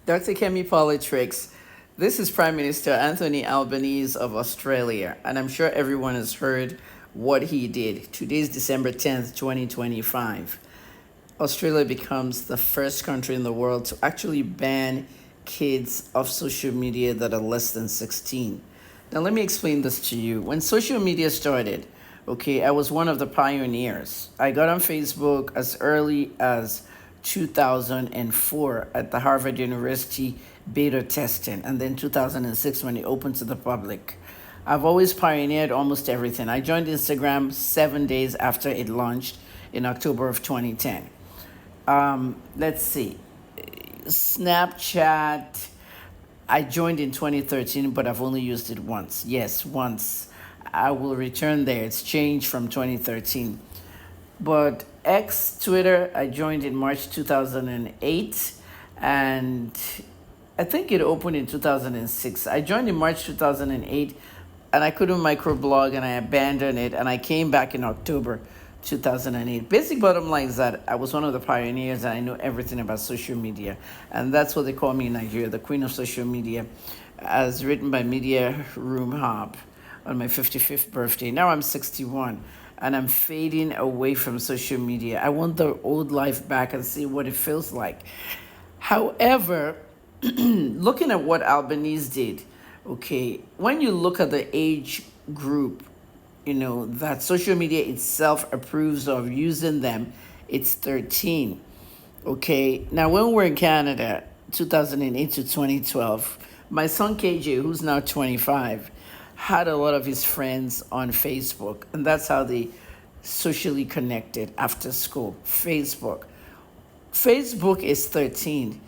Dr. Kemi Politrix, this is Prime Minister Anthony Albanese of Australia, and I'm sure everyone has heard what he did. Today's December 10th, 2025. Australia becomes the first country in the world to actually ban kids off social media that are less than 16. Now, let me explain this to you. When social media started, okay, I was one of the pioneers. I got on Facebook as early as 2004 at the Harvard University beta testing, and then 2006 when it opened to the public. I've always pioneered almost everything. I joined Instagram 7 days after it launched in October of 2010. Let's see. Snapchat, I joined in 2013, but I've only used it once. Yes, once. I will return there. It's changed from 2013. But X, Twitter, I joined in March 2008, and I think it opened in 2006. I joined in March 2008, and I couldn't microblog, and I abandoned it, and I came back in October 2008. Basic bottom line is that I was one of the pioneers, and I know everything about social media, and that's what they call me in Nigeria, the queen of social media, as written by Media Room Hub on my 55th birthday. Now I'm 61, and I'm fading away from social media. I want the old life back and see what it feels like. However, looking at what Albanese did, okay, when you look at the age group, that social media itself approves of using them, it's 13. Okay, now when we're in Canada, 2008 to 2012, my son KJ, who's now 25, had a lot of his friends on Facebook, and that's how they socially connected after school. Facebook is 13.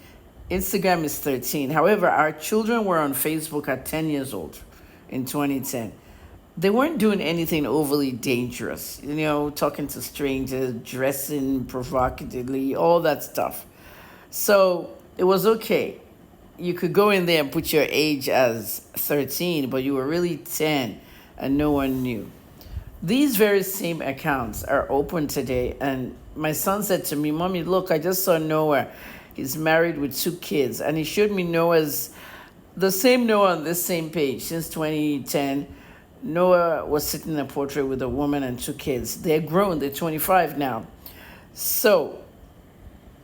Instagram is 13. However, our children were on Facebook at 10 years old in 2010. They weren't doing anything overly dangerous, talking to strangers, dressing provocatively, all that stuff. So it was okay. You could go in there and put your age as 13, but you were really 10 and no one knew. These very same accounts are open today, and my son said to me, "Mommy, look, I just saw Noah. He's married with 2 kids." And he showed me Noah's, the same Noah on this same page since 2010. Noah was sitting in a portrait with a woman and 2 kids. They're grown, they're 25 now. So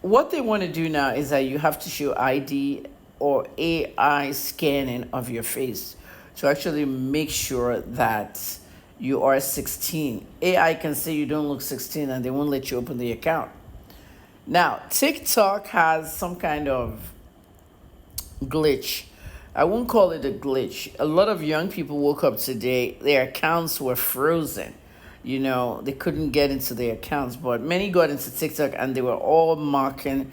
what they want to do now is that you have to show ID or AI scanning of your face to actually make sure that you are 16. AI can say you don't look 16 and they won't let you open the account. Now, TikTok has some kind of glitch. I won't call it a glitch. A lot of young people woke up today, their accounts were frozen. They couldn't get into their accounts, but many got into TikTok and they were all mocking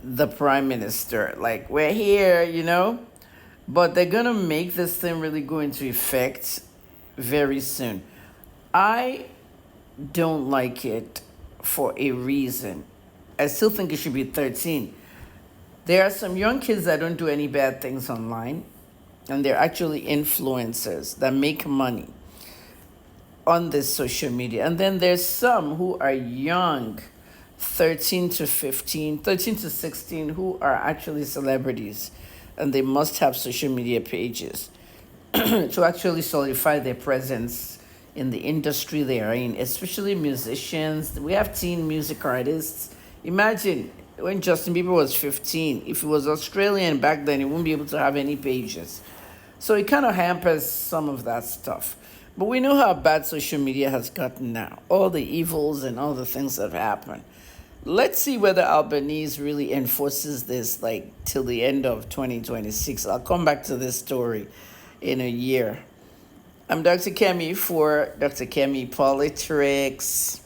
the prime minister. Like, we're here. But they're going to make this thing really go into effect very soon. I don't like it for a reason. I still think it should be 13. There are some young kids that don't do any bad things online, and they're actually influencers that make money on this social media. And then there's some who are young, 13 to 15, 13 to 16, who are actually celebrities, and they must have social media pages to actually solidify their presence in the industry they are in, especially musicians. We have teen music artists. Imagine when Justin Bieber was 15, if he was Australian back then, he wouldn't be able to have any pages. So it kind of hampers some of that stuff. But we know how bad social media has gotten now, all the evils and all the things that have happened. Let's see whether Albanese really enforces this till the end of 2026. I'll come back to this story in a year. I'm Dr. Kemi for Dr. Kemi Politrix.